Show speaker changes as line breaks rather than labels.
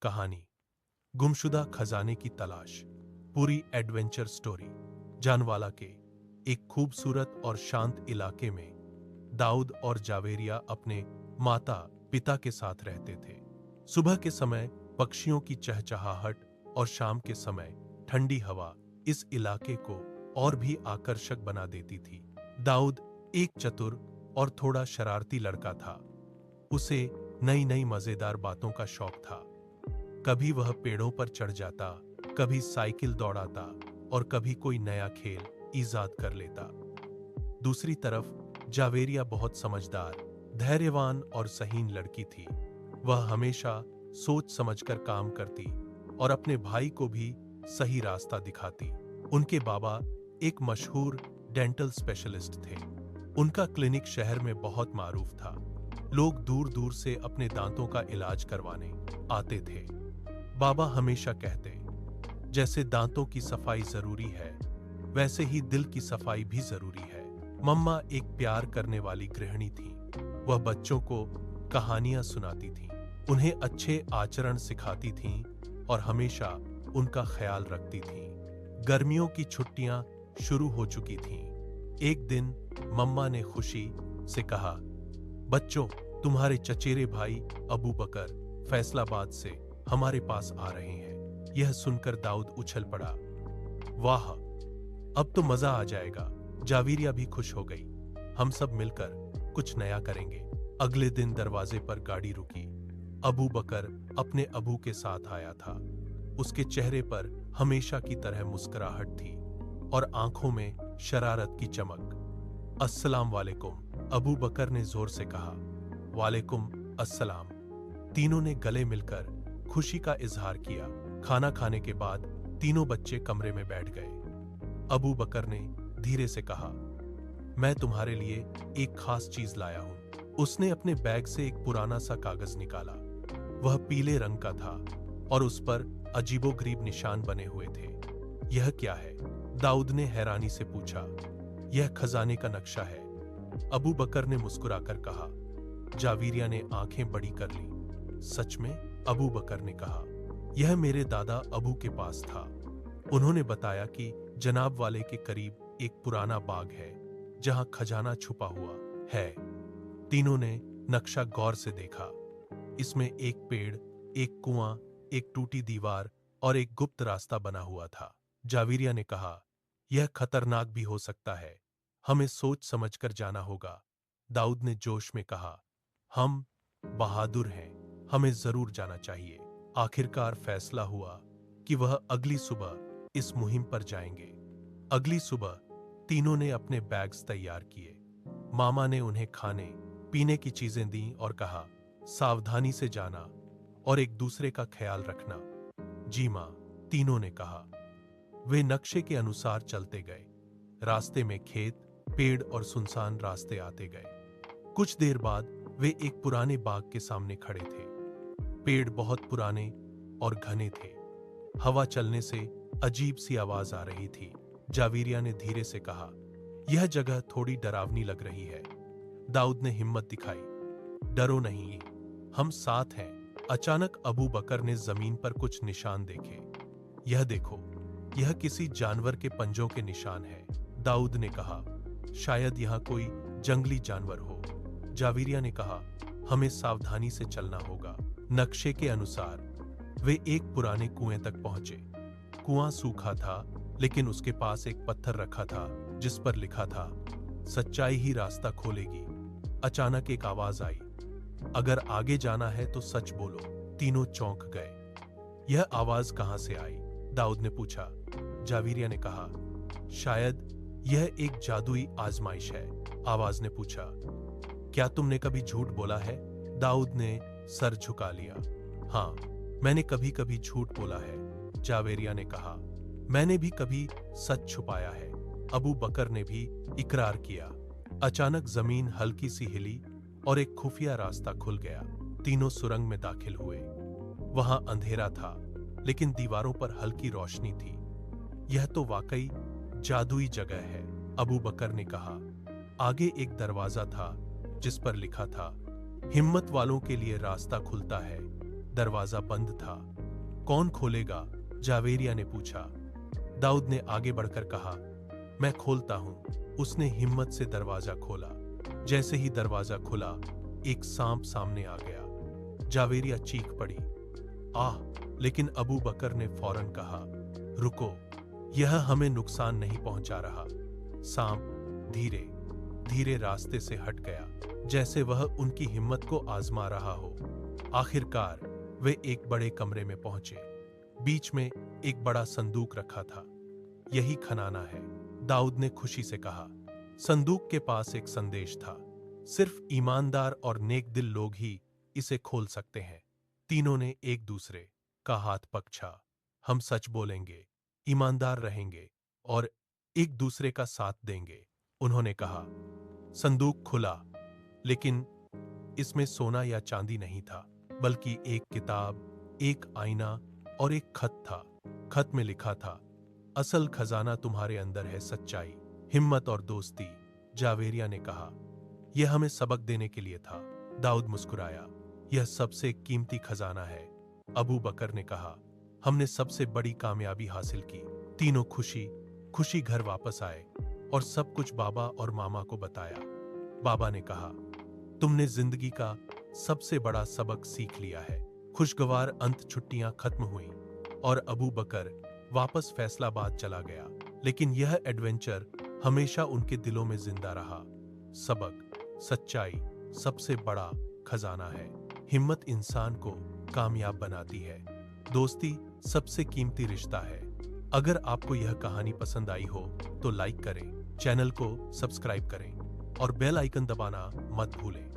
कहानी गुमशुदा खजाने की तलाश। पूरी एडवेंचर स्टोरी। जानवाला के एक खूबसूरत और शांत इलाके में दाऊद और जावेरिया अपने माता पिता के साथ रहते थे। सुबह के समय पक्षियों की चहचहाहट और शाम के समय ठंडी हवा इस इलाके को और भी आकर्षक बना देती थी। दाऊद एक चतुर और थोड़ा शरारती लड़का था। उसे नई नई मजेदार बातों का शौक था। कभी वह पेड़ों पर चढ़ जाता, कभी साइकिल दौड़ाता और कभी कोई नया खेल ईजाद कर लेता। दूसरी तरफ जावेरिया बहुत समझदार, धैर्यवान और सहीन लड़की थी। वह हमेशा सोच समझकर काम करती और अपने भाई को भी सही रास्ता दिखाती। उनके बाबा एक मशहूर डेंटल स्पेशलिस्ट थे। उनका क्लिनिक शहर में बहुत मारूफ था। लोग दूर दूर से अपने दांतों का इलाज करवाने आते थे। बाबा हमेशा कहते, जैसे दांतों की सफाई जरूरी है, वैसे ही दिल की सफाई भी जरूरी है। मम्मा एक प्यार करने वाली गृहिणी थी। वह बच्चों को कहानियां सुनाती थीं, उन्हें अच्छे आचरण सिखाती थीं और हमेशा उनका ख्याल रखती थीं। गर्मियों की छुट्टियां शुरू हो चुकी थीं। एक दिन मम्मा ने खुशी से कहा, बच्चों, तुम्हारे चचेरे भाई अबू बकर फैसलाबाद से हमारे पास आ रहे हैं। यह सुनकर दाऊद उछल पड़ा। वाह, अब तो मजा आ जाएगा। जावेरिया भी खुश हो गई। हम सब मिलकर कुछ नया करेंगे। अगले दिन दरवाजे पर गाड़ी रुकी। अबू बकर अपने अबू के साथ आया था। उसके चेहरे पर हमेशा की तरह मुस्कुराहट थी और आंखों में शरारत की चमक। अस्सलाम वालेकुम, अबू बकर ने जोर से कहा। वालेकुम अस्सलाम। तीनों ने गले मिलकर खुशी का इजहार किया। खाना खाने के बाद तीनों बच्चे कमरे में बैठ गए। अबू बकर ने धीरे से कहा, मैं तुम्हारे लिए एक खास चीज लाया हूं। उसने अपने बैग से एक पुराना सा कागज निकाला। वह पीले रंग का था और उस पर अजीबोगरीब निशान बने हुए थे। यह क्या है? दाऊद ने हैरानी से पूछा। यह खजाने का नक्शा है, अबू बकर ने मुस्कुराकर कहा। जावेरिया ने आंखें बड़ी कर ली। सच में? अबू बकर ने कहा। यह मेरे दादा अबू के पास था। उन्होंने बताया कि जनाब वाले के करीब एक पुराना बाग है जहां खजाना छुपा हुआ है। तीनों ने नक्शा गौर से देखा। इसमें एक पेड़, एक कुआं, एक टूटी दीवार और एक गुप्त रास्ता बना हुआ था। जावेरिया ने कहा, यह खतरनाक भी हो सकता है, हमें सोच समझकर जाना होगा। दाऊद ने जोश में कहा, हम बहादुर हैं, हमें जरूर जाना चाहिए। आखिरकार फैसला हुआ कि वह अगली सुबह इस मुहिम पर जाएंगे। अगली सुबह तीनों ने अपने बैग्स तैयार किए। मामा ने उन्हें खाने पीने की चीजें दी और कहा, सावधानी से जाना और एक दूसरे का ख्याल रखना। जी मां, तीनों ने कहा। वे नक्शे के अनुसार चलते गए। रास्ते में खेत, पेड़ और सुनसान रास्ते आते गए। कुछ देर बाद वे एक पुराने बाग के सामने खड़े थे। पेड़ बहुत पुराने और घने थे। हवा चलने से अजीब सी आवाज आ रही थी। जावेरिया ने धीरे से कहा, यह जगह थोड़ी डरावनी लग रही है। दाऊद ने हिम्मत दिखाई, डरो नहीं, हम साथ हैं। अचानक अबू बकर ने जमीन पर कुछ निशान देखे। यह देखो, यह किसी जानवर के पंजों के निशान है। दाऊद ने कहा, शायद यहां कोई जंगली जानवर हो। जावेरिया ने कहा, हमें सावधानी से चलना होगा। नक्शे के अनुसार वे एक पुराने कुएं तक पहुंचे। कुआं सूखा था, लेकिन उसके पास एक पत्थर रखा था जिस पर लिखा था, सच्चाई ही रास्ता खोलेगी। अचानक एक आवाज आई, अगर आगे जाना है तो सच बोलो। तीनों चौंक गए। यह आवाज कहां से आई? दाऊद ने पूछा। जावेरिया ने कहा, शायद यह एक जादुई आजमाइश है। आवाज ने पूछा, क्या तुमने कभी झूठ बोला है? दाऊद ने सर झुका लिया। हाँ, मैंने कभी कभी झूठ बोला है। जावेरिया ने कहा, मैंने भी कभी सच छुपाया है। अबू बकर ने भी इकरार किया। अचानक जमीन हल्की सी हिली और एक खुफिया रास्ता खुल गया। तीनों सुरंग में दाखिल हुए। वहां अंधेरा था, लेकिन दीवारों पर हल्की रोशनी थी। यह तो वाकई जादुई जगह है, अबू बकर ने कहा। आगे एक दरवाजा था जिस पर लिखा था, हिम्मत वालों के लिए रास्ता खुलता है। दरवाजा बंद था। कौन खोलेगा? जावेरिया ने पूछा। दाऊद ने आगे बढ़कर कहा, मैं खोलता हूं। उसने हिम्मत से दरवाजा खोला। जैसे ही दरवाजा खुला, एक सांप सामने आ गया। जावेरिया चीख पड़ी, आह! लेकिन अबू बकर ने फौरन कहा, रुको, यह हमें नुकसान नहीं पहुंचा रहा। सांप धीरे धीरे रास्ते से हट गया, जैसे वह उनकी हिम्मत को आजमा रहा हो। आखिरकार वे एक बड़े कमरे में पहुंचे। बीच में एक बड़ा संदूक रखा था। यही खजाना है, दाऊद ने खुशी से कहा। संदूक के पास एक संदेश था, सिर्फ ईमानदार और नेक दिल लोग ही इसे खोल सकते हैं। तीनों ने एक दूसरे का हाथ पकड़ा। हम सच बोलेंगे, ईमानदार रहेंगे और एक दूसरे का साथ देंगे, उन्होंने कहा। संदूक खुला, लेकिन इसमें सोना या चांदी नहीं था, बल्कि एक किताब, एक आईना और एक खत था। खत में लिखा था, असल खजाना तुम्हारे अंदर है, सच्चाई, हिम्मत और दोस्ती। जावेरिया ने कहा, यह हमें सबक देने के लिए था। दाऊद मुस्कुराया, यह सबसे कीमती खजाना है। अबू बकर ने कहा, हमने सबसे बड़ी कामयाबी हासिल की। तीनों खुशी खुशी घर वापस आए और सब कुछ बाबा और मामा को बताया। बाबा ने कहा, तुमने जिंदगी का सबसे बड़ा सबक सीख लिया है। खुशगवार अंत छुट्टियां खत्म हुईं और अबू बकर वापस फैसलाबाद चला गया, लेकिन यह एडवेंचर हमेशा उनके दिलों में जिंदा रहा। सबक, सच्चाई सबसे बड़ा खजाना है। हिम्मत इंसान को कामयाब बनाती है। दोस्ती सबसे कीमती रिश्ता है। अगर आपको यह कहानी पसंद आई हो तो लाइक करें, चैनल को सब्सक्राइब करें और बेल आइकन दबाना मत भूलें।